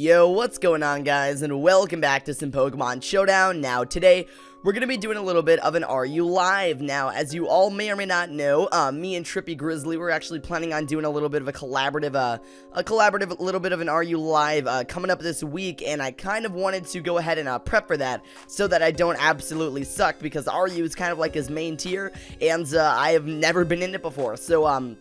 Yo, what's going on, guys, and welcome back to some Pokemon Showdown. Now, today, we're going to be doing a little bit of an Are You Live. Now, as you all may or may not know, me and Trippy Grizzly, we're actually planning on doing a little bit of a collaborative little bit of an Are You Live coming up this week, and I kind of wanted to go ahead and prep for that so that I don't absolutely suck, because RU is kind of like his main tier, and I have never been in it before, so,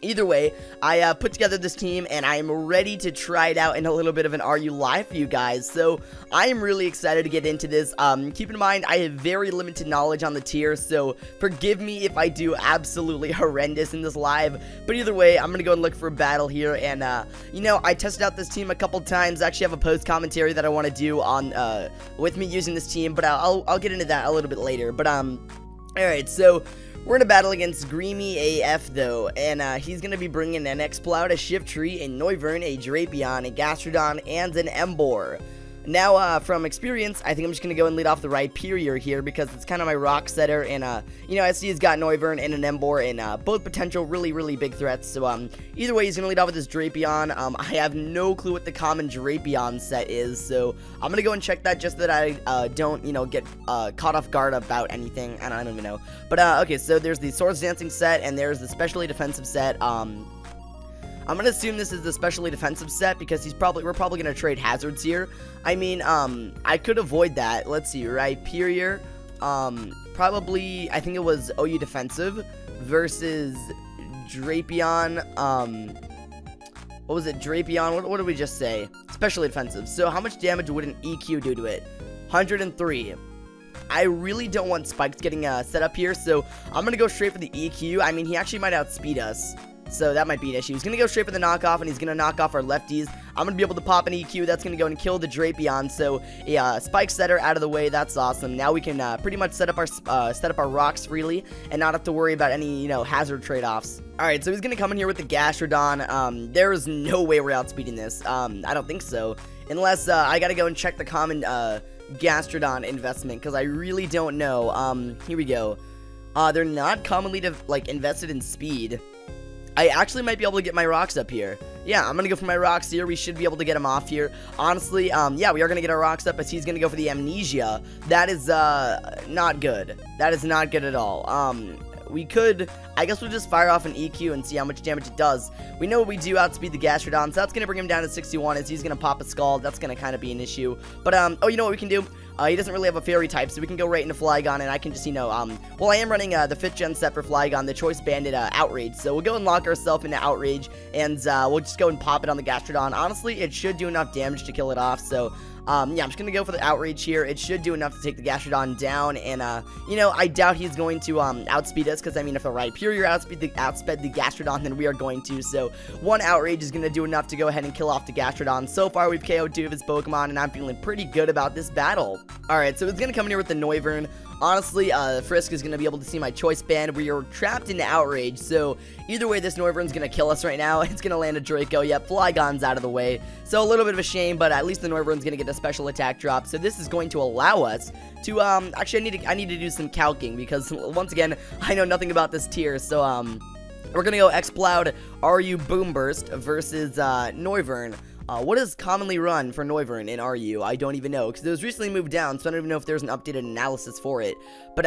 either way, I put together this team, and I am ready to try it out in a little bit of an Are You Live for you guys, so I am really excited to get into this. Keep in mind, I have very limited knowledge on the tier, so forgive me if I do absolutely horrendous in this live, but either way, I'm gonna go and look for a battle here, and, you know, I tested out this team a couple times. I actually have a post commentary that I want to do on, with me using this team, but I'll get into that a little bit later, but, alright, so we're in a battle against Greamy AF, though, and he's going to be bringing an Exploud, a Shiftry, a Noivern, a Drapion, a Gastrodon, and an Emboar. Now, from experience, I think I'm just going to go and lead off the Rhyperior here, because it's kind of my rock setter, and, you know, I see he's got Noivern and an Emboar, and, both potential really big threats, so, either way, he's going to lead off with this Drapion. I have no clue what the common Drapion set is, so I'm going to go and check that just so that I, don't, you know, get, caught off guard about anything. I don't even know. But, okay, so there's the Swords Dancing set, and there's the Specially Defensive set. I'm gonna assume this is the specially defensive set because we're probably gonna trade hazards here. I mean, I could avoid that. Let's see, Rhyperior, probably, I think it was OU defensive versus Drapion, what was it, Drapion, what did we just say? Specially defensive. So how much damage would an EQ do to it? 103. I really don't want spikes getting set up here, so I'm gonna go straight for the EQ. I mean, he actually might outspeed us, so that might be an issue. He's going to go straight for the knockoff, and he's going to knock off our lefties. I'm going to be able to pop an EQ. That's going to go and kill the Drapion. So, yeah, Spike Setter out of the way. That's awesome. Now we can pretty much set up our rocks freely and not have to worry about any, you know, hazard trade-offs. Alright, so he's going to come in here with the Gastrodon. There's no way we're outspeeding this. I don't think so. Unless I got to go and check the common Gastrodon investment, because I really don't know. Here we go. They're not commonly, invested in speed. I actually might be able to get my rocks up here. Yeah, I'm going to go for my rocks here. We should be able to get him off here. Honestly, yeah, we are going to get our rocks up as he's going to go for the Amnesia. That is, not good. That is not good at all. I guess we'll just fire off an EQ and see how much damage it does. We know we do outspeed the Gastrodon, so that's going to bring him down to 61 as he's going to pop a Scald. That's going to kind of be an issue. But, oh, you know what we can do? He doesn't really have a Fairy type, so we can go right into Flygon, and I can just, you know, well, I am running, the 5th gen set for Flygon, the Choice Banded, Outrage, so we'll go and lock ourselves into Outrage, and, we'll just go and pop it on the Gastrodon. Honestly, it should do enough damage to kill it off, so, yeah, I'm just gonna go for the Outrage here. It should do enough to take the Gastrodon down, and, you know, I doubt he's going to, outspeed us, because, I mean, if the Rhyperior outsped the Gastrodon, then we are going to, so, one Outrage is gonna do enough to go ahead and kill off the Gastrodon. So far, we've KO'd 2 of his Pokemon, and I'm feeling pretty good about this battle. Alright, so it's gonna come in here with the Noivern. Honestly, Frisk is going to be able to see my Choice Band. We are trapped into Outrage, so either way, this Noivern's going to kill us right now. It's going to land a Draco. Yep, Flygon's out of the way. So a little bit of a shame, but at least the Noivern's going to get a special attack drop. So this is going to allow us to, actually, I need to do some calcing, because, once again, I know nothing about this tier, so, we're going to go Exploud, RU Boom Burst versus, Noivern. What is commonly run for Noivern in RU? I don't even know, because it was recently moved down, so I don't even know if there's an updated analysis for it. But,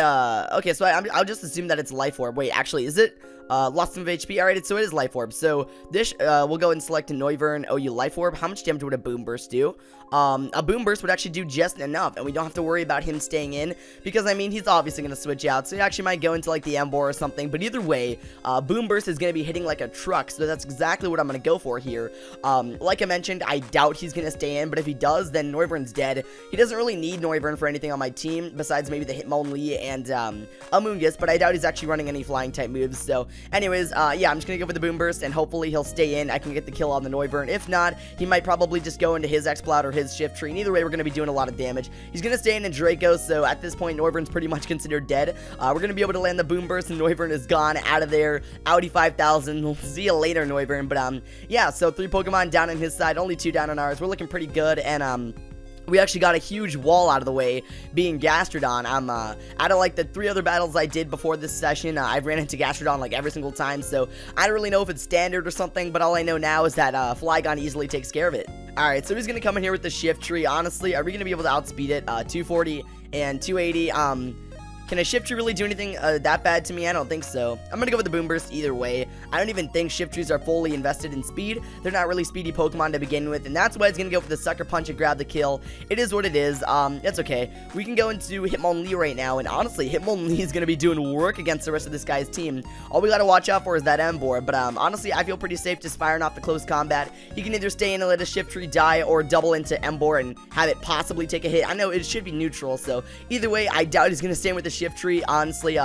okay, so I'll just assume that it's Life Orb. Wait, actually, is it? Lost some of HP. Alright, so it is Life Orb. So, this, we'll go and select a Noivern OU Life Orb. How much damage would a Boom Burst do? A Boom Burst would actually do just enough, and we don't have to worry about him staying in, because, I mean, he's obviously going to switch out, so he actually might go into, like, the Emboar or something, but either way, Boom Burst is going to be hitting like a truck, so that's exactly what I'm going to go for here. Like I mentioned, I doubt he's going to stay in, but if he does, then Noivern's dead. He doesn't really need Noivern for anything on my team, besides maybe the Hitmonlee and, Amoonguss, but I doubt he's actually running any flying-type moves, so, anyways, yeah, I'm just going to go for the Boom Burst, and hopefully he'll stay in. I can get the kill on the Noivern. If not, he might probably just go into his Exploud or his Shiftry, and either way, we're going to be doing a lot of damage. He's going to stay in Draco, so at this point, Noivern's pretty much considered dead. We're going to be able to land the Boom Burst, and Noivern is gone out of there. Audi 5000. We'll see you later, Noivern, but, yeah, so 3 Pokemon down on his side, only 2 down on ours. We're looking pretty good, and, we actually got a huge wall out of the way, being Gastrodon. Out of, like, the 3 other battles I did before this session, I've ran into Gastrodon, like, every single time, so I don't really know if it's standard or something, but all I know now is that, Flygon easily takes care of it. Alright, so he's gonna come in here with the shift tree. Honestly, are we gonna be able to outspeed it? 240 and 280. Can a shift tree really do anything that bad to me? I don't think so. I'm gonna go with the boom burst either way. I don't even think shift trees are fully invested in speed. They're not really speedy Pokemon to begin with, and that's why it's gonna go for the sucker punch and grab the kill. It is what it is. It's okay. We can go into Hitmonlee right now, and honestly, Hitmonlee is gonna be doing work against the rest of this guy's team. All we gotta watch out for is that Emboar, but honestly, I feel pretty safe just firing off the close combat. He can either stay in and let a shift tree die, or double into Emboar and have it possibly take a hit. I know it should be neutral, so either way, I doubt he's gonna stay in with the shift tree. Honestly,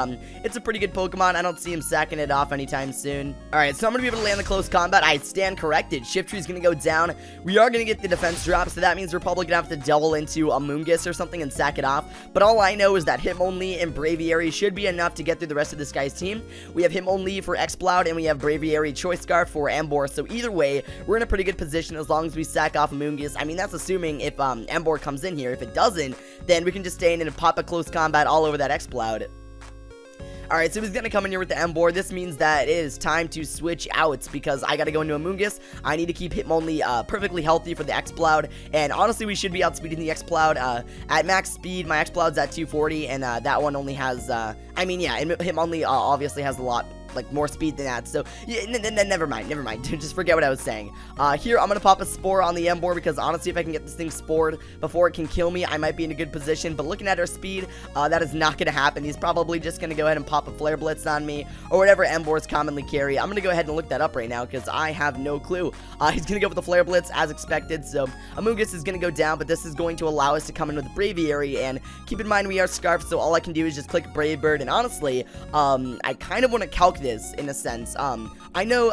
it's a pretty good Pokemon. I don't see him sacking it off anytime soon. Alright, so I'm gonna be able to land the close combat. I stand corrected. Shift tree's gonna go down. We are gonna get the defense drop, so that means we're probably gonna have to double into a Moongus or something and sack it off. But all I know is that Hitmonlee and Braviary should be enough to get through the rest of this guy's team. We have Hitmonlee for Exploud, and we have Braviary Choice Scarf for Emboar. So either way, we're in a pretty good position as long as we sack off a Moongus. I mean, that's assuming if Emboar comes in here. If it doesn't, then we can just stay in and pop a close combat all over that Exploud. Alright, so he's gonna come in here with the Emboar. This means that it is time to switch out because I gotta go into a Moongus. I need to keep Hitmonlee perfectly healthy for the Exploud, and honestly, we should be outspeeding the Exploud. At max speed, my Exploud's at 240, and that one only has, I mean, yeah, Hitmonlee obviously has a lot like more speed than that, so yeah, never mind, just forget what I was saying. Here, I'm gonna pop a Spore on the Emboar because honestly, if I can get this thing spored before it can kill me, I might be in a good position, but looking at our speed, that is not gonna happen. He's probably just gonna go ahead and pop a Flare Blitz on me, or whatever Emboars commonly carry. I'm gonna go ahead and look that up right now, because I have no clue. He's gonna go with the Flare Blitz, as expected, so Amoonguss is gonna go down, but this is going to allow us to come in with the Braviary, and keep in mind we are Scarfed, so all I can do is just click Brave Bird, and honestly, I kind of want to calc this, in a sense. I know,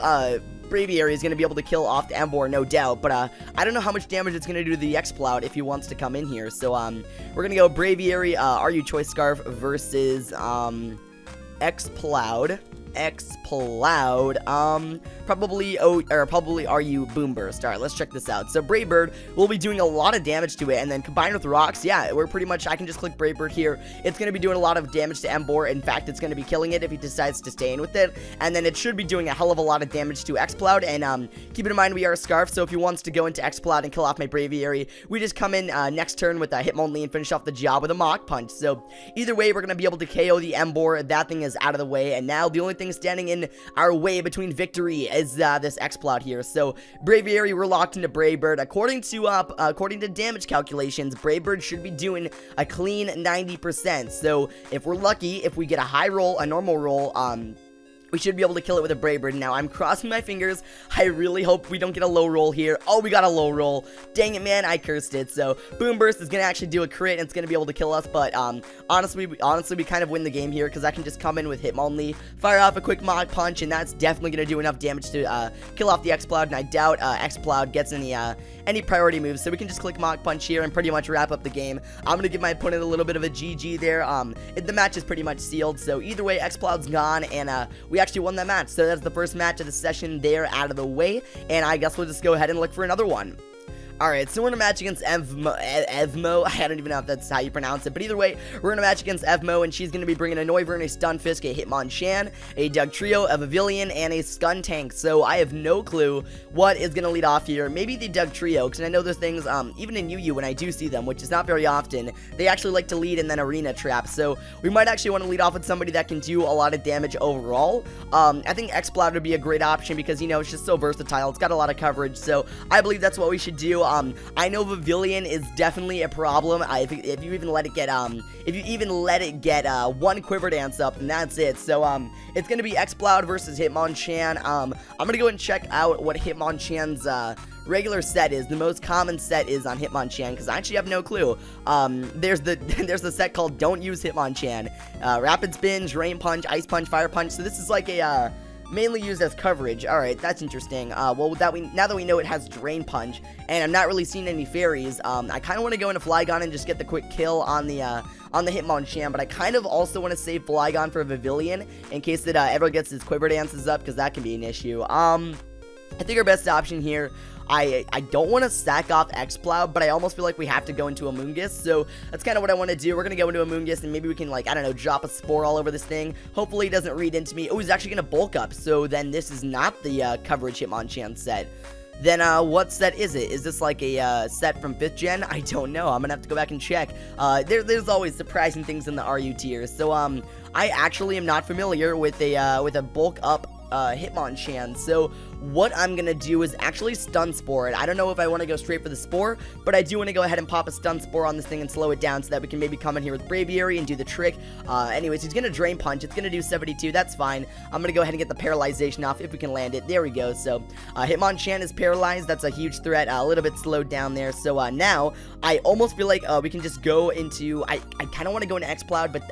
Braviary is going to be able to kill off the Emboar, no doubt, but I don't know how much damage it's going to do to the Exploud if he wants to come in here, so we're going to go Braviary, RU Choice Scarf versus Exploud, probably RU Boom Burst. Alright, let's check this out. So Brave Bird will be doing a lot of damage to it, and then combined with rocks, yeah, we're pretty much, I can just click Brave Bird here. It's going to be doing a lot of damage to Emboar. In fact, it's going to be killing it if he decides to stay in with it, and then it should be doing a hell of a lot of damage to Exploud, and keep in mind we are Scarf, so if he wants to go into Exploud and kill off my Braviary, we just come in next turn with a Hitmonlee and finish off the job with a Mach Punch. So either way, we're going to be able to KO the Emboar. That thing is out of the way, and now the only thing standing in our way between victory is this Exploud here. So Braviary, we're locked into Brave Bird. According to damage calculations, Brave Bird should be doing a clean 90%. So if we're lucky, if we get a high roll, a normal roll, we should be able to kill it with a Brave Bird. Now, I'm crossing my fingers. I really hope we don't get a low roll here. Oh, we got a low roll. Dang it, man. I cursed it. So, Boom Burst is going to actually do a crit, and it's going to be able to kill us. But, honestly, we kind of win the game here, because I can just come in with Hitmonlee, fire off a quick Mach Punch, and that's definitely going to do enough damage to kill off the Exploud. And I doubt Exploud gets any priority moves, so we can just click Mach Punch here and pretty much wrap up the game. I'm going to give my opponent a little bit of a GG there. The match is pretty much sealed, so either way, Exploud's gone, and we actually won that match. So that's the first match of the session there out of the way, and I guess we'll just go ahead and look for another one. Alright, so we're in a match against Evmo. I don't even know if that's how you pronounce it, but either way, we're in a match against Evmo, and she's going to be bringing a Noivern, a Stunfisk, a Hitmonchan, a Dugtrio, a Vivillon, and a Skuntank. So I have no clue what is going to lead off here. Maybe the Dugtrio, because I know those things, even in UU, when I do see them, which is not very often, they actually like to lead and then Arena Trap. So we might actually want to lead off with somebody that can do a lot of damage overall. I think Exploud would be a great option because, you know, it's just so versatile. It's got a lot of coverage, so I believe that's what we should do. I know Vivillon is definitely a problem. If you even let it get one Quiver Dance up, then that's it. So it's gonna be Exploud versus Hitmonchan. I'm gonna go and check out what Hitmonchan's regular set is. The most common set is on Hitmonchan, because I actually have no clue. There's the set called Don't Use Hitmonchan. Rapid Spin, Drain Punch, Ice Punch, Fire Punch. So this is like a mainly used as coverage. Alright, that's interesting. Well, now that we know it has Drain Punch, and I'm not really seeing any fairies, I kind of want to go into Flygon and just get the quick kill on the Hitmonchan, but I kind of also want to save Flygon for Vivillon in case that everyone gets his Quiver Dances up, because that can be an issue. I think our best option here, I don't want to sack off Exploud, but I almost feel like we have to go into Amoonguss, so that's kind of what I want to do. We're going to go into Amoonguss, and maybe we can, like, I don't know, drop a Spore all over this thing. Hopefully he doesn't read into me. Oh, he's actually going to bulk up, so then this is not the coverage Hitmonchan set. then what set is it? Is this like a set from 5th gen? I don't know. I'm gonna have to go back and check. There's always surprising things in the RU tier. So I actually am not familiar with a bulk up Hitmonchan. So what I'm gonna do is actually stun spore it. I don't know if I want to go straight for the spore, but I do want to go ahead and pop a stun spore on this thing and slow it down so that we can maybe come in here with Braviary and do the trick. Anyways, he's gonna drain punch. It's gonna do 72. That's fine. I'm gonna go ahead and get the paralyzation off if we can land it. There we go. So Hitmonchan is paralyzed. That's a huge threat. A little bit slowed down there. So now I almost feel like we can just go into. I kind of want to go into X-Cloud, but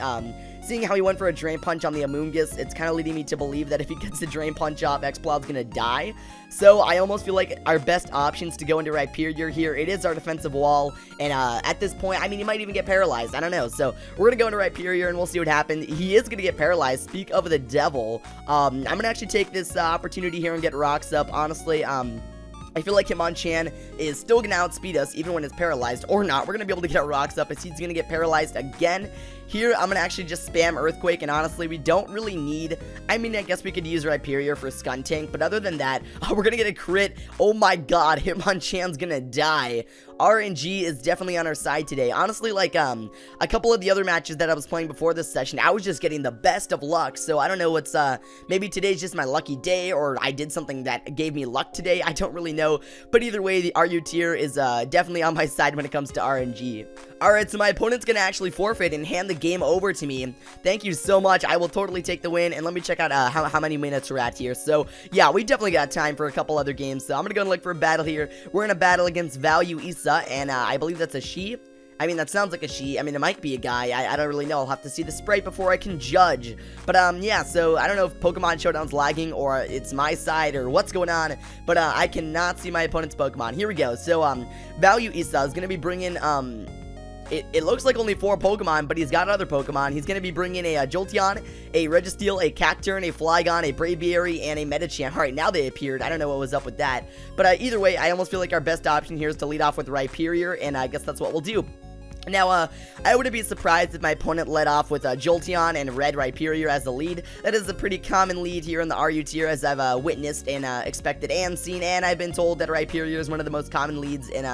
seeing how he went for a Drain Punch on the Amoonguss, it's kind of leading me to believe that if he gets the Drain Punch off, X-Cloud's gonna die. So I almost feel like our best options to go into Rhyperior here, it is our defensive wall, and at this point, I mean, he might even get paralyzed, I don't know. So we're gonna go into Rhyperior and we'll see what happens. He is gonna get paralyzed. Speak of the devil, I'm gonna actually take this opportunity here and get rocks up. Honestly, I feel like Hitmonchan is still going to outspeed us even when it's paralyzed, or not. We're going to be able to get our rocks up as he's going to get paralyzed again. Here, I'm going to actually just spam Earthquake, and honestly, we don't really need, I mean, I guess we could use Rhyperior for Skuntank, but other than that, we're going to get a crit. Oh my god, Hitmonchan's going to die. RNG is definitely on our side today. Honestly, like, a couple of the other matches that I was playing before this session, I was just getting the best of luck, so I don't know what's, maybe today's just my lucky day, or I did something that gave me luck today. I don't really know, but either way, the RU tier is, definitely on my side when it comes to RNG. Alright, so my opponent's gonna actually forfeit and hand the game over to me. Thank you so much. I will totally take the win, and let me check out how many minutes we're at here. So, yeah, we definitely got time for a couple other games, so I'm gonna go and look for a battle here. We're in a battle against Value Issa, and I believe that's a she. I mean, that sounds like a she. I mean, it might be a guy. I don't really know. I'll have to see the sprite before I can judge. But, yeah, so I don't know if Pokemon Showdown's lagging or it's my side or what's going on, but I cannot see my opponent's Pokemon. Here we go. So, Value Issa is gonna be bringing, It looks like only 4 Pokemon, but he's got other Pokemon. He's going to be bringing a Jolteon, a Registeel, a Cacturne, a Flygon, a Braviary, and a Medicham. Alright, now they appeared. I don't know what was up with that. But either way, I almost feel like our best option here is to lead off with Rhyperior, and I guess that's what we'll do. Now, I wouldn't be surprised if my opponent led off with Jolteon and Red Rhyperior as the lead. That is a pretty common lead here in the RU tier, as I've witnessed and expected and seen, and I've been told that Rhyperior is one of the most common leads in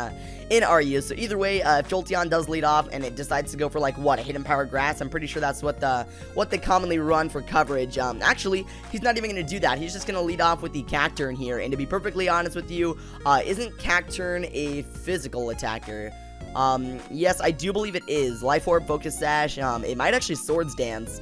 RU. So either way, if Jolteon does lead off and it decides to go for, like, what, a Hidden Power Grass, I'm pretty sure that's what they commonly run for coverage. Actually, he's not even going to do that. He's just going to lead off with the Cacturne here, and to be perfectly honest with you, isn't Cacturne a physical attacker? Yes, I do believe it is. Life Orb, Focus Sash, it might actually Swords Dance.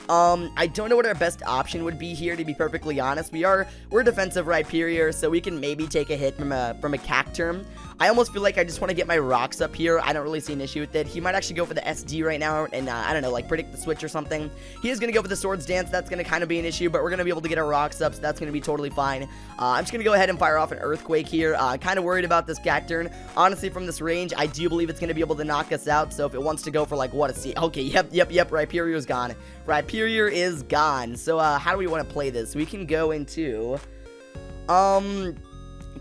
I don't know what our best option would be here, to be perfectly honest. We're defensive Rhyperior, so we can maybe take a hit from a Cacturne. I almost feel like I just want to get my rocks up here. I don't really see an issue with it. He might actually go for the SD right now, and I don't know, like predict the switch or something. He is going to go for the Swords Dance. That's going to kind of be an issue, but we're going to be able to get our rocks up, so that's going to be totally fine. I'm just going to go ahead and fire off an Earthquake here. Kind of worried about this Cacturne. Honestly, from this range, I do believe it's going to be able to knock us out, so if it wants to go for, like, what a C. Okay, yep, Rhyperior's gone. Rhyperior is gone. So, how do we want to play this? We can go into,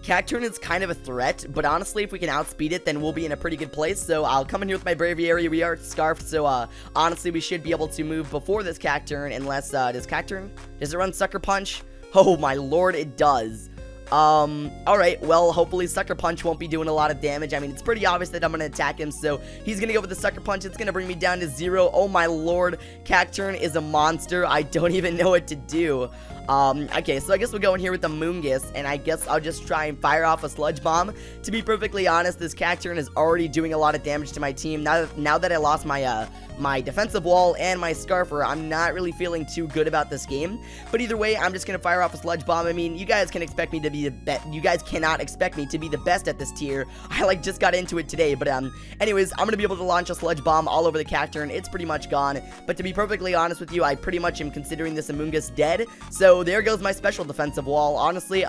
Cacturne is kind of a threat, but honestly, if we can outspeed it, then we'll be in a pretty good place. So I'll come in here with my Braviary. We are scarfed, so honestly, we should be able to move before this Cacturne, unless, does it run Sucker Punch? Oh my lord, it does. Alright, well, hopefully Sucker Punch won't be doing a lot of damage. I mean, it's pretty obvious that I'm gonna attack him, so he's gonna go with the Sucker Punch. It's gonna bring me down to 0. Oh my lord, Cacturne is a monster. I don't even know what to do. Okay, so I guess we'll go in here with the Amoonguss, and I guess I'll just try and fire off a Sludge Bomb. To be perfectly honest, this Cacturne is already doing a lot of damage to my team. Now that I lost my, my defensive wall and my Scarfer, I'm not really feeling too good about this game. But either way, I'm just gonna fire off a Sludge Bomb. I mean, you guys can expect me to be the best. You guys cannot expect me to be the best at this tier. I, like, just got into it today, but, anyways, I'm gonna be able to launch a Sludge Bomb all over the Cacturne. It's pretty much gone. But to be perfectly honest with you, I pretty much am considering this Amoonguss dead. So there goes my special defensive wall. Honestly,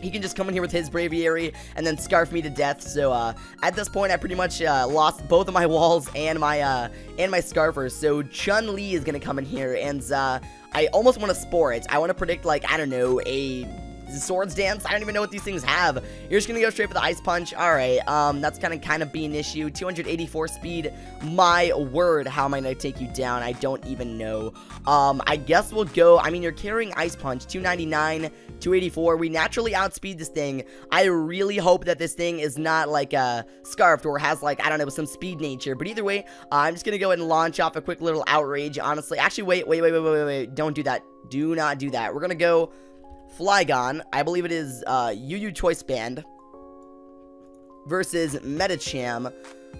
he can just come in here with his Braviary and then scarf me to death. So at this point, I pretty much lost both of my walls and my Scarfer. So Chun-Li is gonna come in here, and I almost want to Spore it. I want to predict, like, I don't know, a Swords Dance? I don't even know what these things have. You're just gonna go straight for the Ice Punch. Alright, that's gonna kind of be an issue. 284 speed. My word, how am I gonna take you down? I don't even know. I guess we'll go, I mean, you're carrying Ice Punch. 299, 284. We naturally outspeed this thing. I really hope that this thing is not like scarfed or has like, I don't know, some speed nature. But either way, I'm just gonna go ahead and launch off a quick little outrage, honestly. Actually, wait. Don't do that. Do not do that. We're gonna go Flygon. I believe it is UU Choice Band versus Medicham.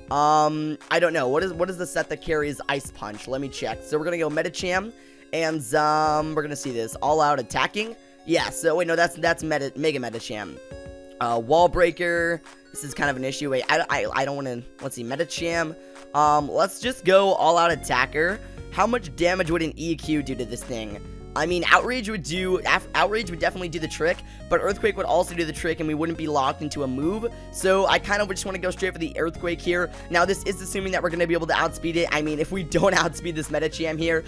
I don't know. What is the set that carries Ice Punch? Let me check. So we're gonna go Medicham, and we're gonna see this all out attacking. Yeah. So wait, no, that's Mega Medicham. Wall Breaker. This is kind of an issue. Wait, I don't want to. Let's see, Medicham. Let's just go all out attacker. How much damage would an EQ do to this thing? I mean, Outrage would definitely do the trick, but Earthquake would also do the trick, and we wouldn't be locked into a move. So I kind of just want to go straight for the Earthquake here. Now, this is assuming that we're going to be able to outspeed it. I mean, if we don't outspeed this Medicham here,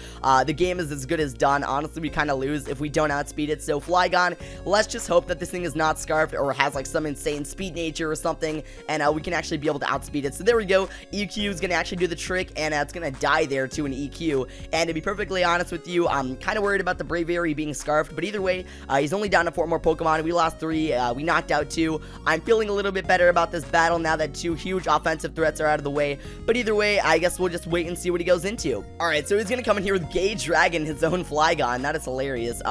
the game is as good as done. Honestly, we kind of lose if we don't outspeed it. So Flygon, let's just hope that this thing is not scarfed or has like some insane speed nature or something, and we can actually be able to outspeed it. So there we go. EQ is going to actually do the trick, and it's going to die there to an EQ. And to be perfectly honest with you, I'm kind of worried about the Braviary being scarfed, but either way, he's only down to 4 more Pokemon. We lost 3, we knocked out 2. I'm feeling a little bit better about this battle now that 2 huge offensive threats are out of the way, but either way, I guess we'll just wait and see what he goes into. Alright, so he's gonna come in here with Gage Dragon, his own Flygon. That is hilarious.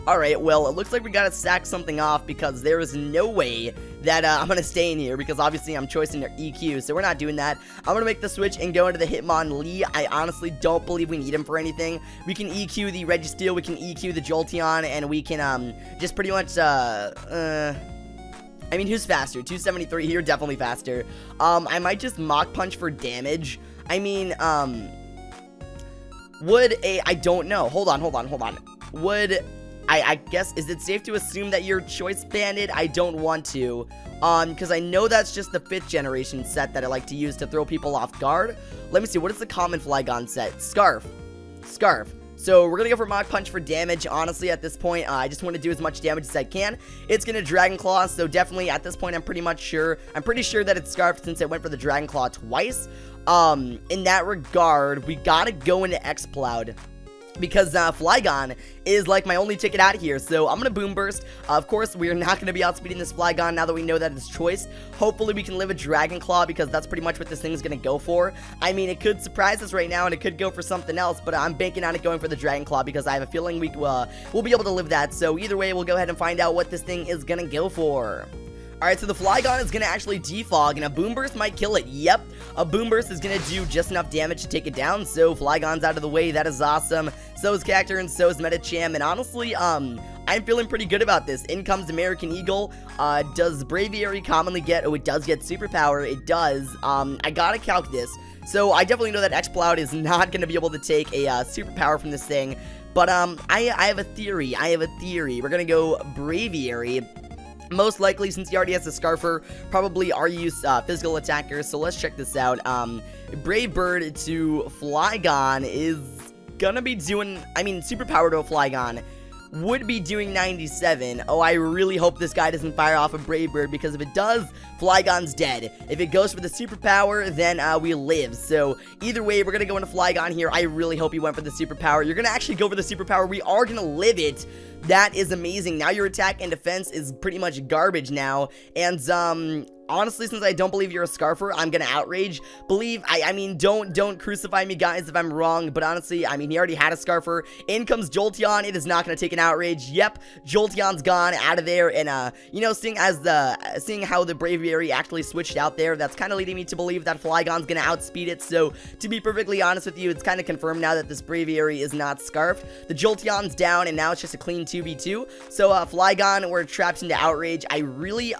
Alright, well, it looks like we gotta sack something off because there is no way that I'm gonna stay in here because obviously I'm choosing their EQ, so we're not doing that. I'm gonna make the switch and go into the Hitmonlee. I honestly don't believe we need him for anything. We can EQ the Registeel, we can EQ the Jolteon, and we can just pretty much I mean, who's faster? 273, you're definitely faster. I might just Mach Punch for damage. I mean, I don't know. Hold on. I guess, is it safe to assume that you're choice banded? I don't want to, because I know that's just the 5th generation set that I like to use to throw people off guard. Let me see, what is the common Flygon set? Scarf. So we're gonna go for Mach Punch for damage. Honestly, at this point, I just want to do as much damage as I can. It's gonna Dragon Claw, so definitely at this point, I'm pretty sure that it's scarfed since I went for the Dragon Claw twice. In that regard, we gotta go into Exploud, because Flygon is like my only ticket out of here. So I'm gonna Boom Burst. Of course, we are not gonna be outspeeding this Flygon now that we know that it's choice. Hopefully we can live a Dragon Claw, because that's pretty much what this thing's gonna go for. I mean, it could surprise us right now, and it could go for something else, but I'm banking on it going for the Dragon Claw because I have a feeling we'll be able to live that. So either way, we'll go ahead and find out what this thing is gonna go for. Alright, so the Flygon is going to actually defog, and a Boom Burst might kill it. Yep, a Boom Burst is going to do just enough damage to take it down, so Flygon's out of the way. That is awesome. So is Cacturne, and so is Medicham, and honestly, I'm feeling pretty good about this. In comes American Eagle. Does Braviary commonly get... Oh, it does get Superpower. It does. I gotta calc this. So I definitely know that Exploud is not going to be able to take a Superpower from this thing, but I have a theory. We're going to go Braviary. Most likely, since he already has a Scarfer, probably RU physical attacker. So let's check this out. Brave Bird to Flygon is gonna be doing, I mean, Superpower to a Flygon would be doing 97. Oh, I really hope this guy doesn't fire off a Brave Bird, because if it does, Flygon's dead. If it goes for the Superpower, then we live. So either way, we're gonna go into Flygon here. I really hope he went for the Superpower. You're gonna actually go for the Superpower. We are gonna live it. That is amazing. Now your attack and defense is pretty much garbage now. And honestly, since I don't believe you're a Scarfer, I'm gonna Outrage. I mean, don't crucify me, guys, if I'm wrong, but honestly, I mean, he already had a Scarfer. In comes Jolteon. It is not gonna take an Outrage. Yep, Jolteon's gone out of there, and you know, seeing how the Braviary actually switched out there, that's kind of leading me to believe that Flygon's gonna outspeed it. So to be perfectly honest with you, it's kind of confirmed now that this Braviary is not scarfed. The Jolteon's down, and now it's just a clean 2v2. So Flygon, we're trapped into Outrage. I really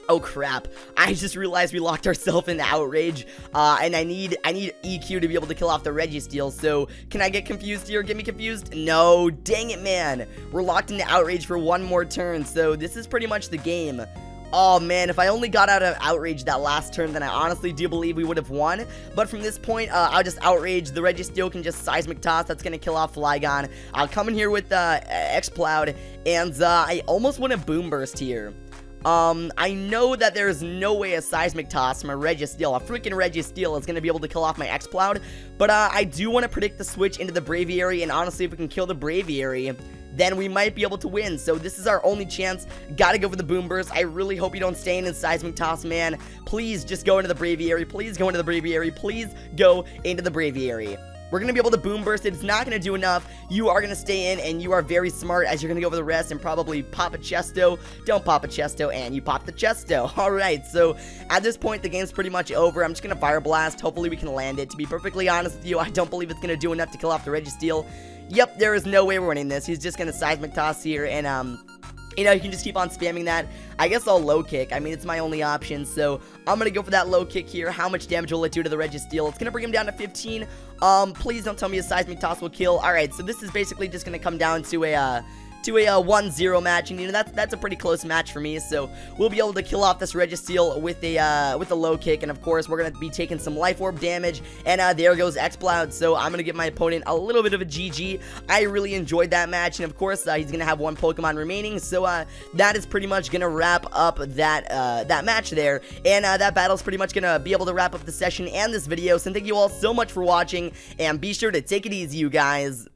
oh crap, I just realized we locked ourselves into Outrage, and I need EQ to be able to kill off the Registeel. So can I get confused here? Get me confused? No, dang it, man. We're locked into Outrage for one more turn, so this is pretty much the game. Oh man, if I only got out of Outrage that last turn, then I honestly do believe we would have won. But from this point, I'll just Outrage. The Registeel can just Seismic Toss. That's going to kill off Flygon. I'll come in here with X-Cloud, and I almost want a Boom Burst here. I know that there's no way a Seismic Toss from a Registeel, a freaking Registeel, is going to be able to kill off my X-Cloud. But I do want to predict the switch into the Braviary, and honestly, if we can kill the Braviary, then we might be able to win. So this is our only chance. Gotta go for the Boom Burst. I really hope you don't stay in Seismic Toss, man. Please just go into the Braviary. Please go into the Braviary. Please go into the Braviary. We're going to be able to Boom Burst it. It's not going to do enough. You are going to stay in, and you are very smart as you're going to go for the rest and probably pop a Chesto. Don't pop a Chesto, and you pop the Chesto. Alright, so at this point, the game's pretty much over. I'm just going to Fire Blast. Hopefully, we can land it. To be perfectly honest with you, I don't believe it's going to do enough to kill off the Registeel. Yep, there is no way we're winning this. He's just going to Seismic Toss here, and, you know, you can just keep on spamming that. I guess I'll Low Kick. I mean, it's my only option, so I'm going to go for that Low Kick here. How much damage will it do to the Registeel? It's going to bring him down to 15. Please don't tell me a Seismic Toss will kill. Alright, so this is basically just going to come down to a 1-0 match, and you know that's a pretty close match for me. So we'll be able to kill off this Registeel with a Low Kick, and of course we're gonna be taking some Life Orb damage. And there goes X-Cloud. So I'm gonna give my opponent a little bit of a GG. I really enjoyed that match, and of course he's gonna have one Pokemon remaining. So that is pretty much gonna wrap up that match there, and that battle's pretty much gonna be able to wrap up the session and this video. So thank you all so much for watching, and be sure to take it easy, you guys.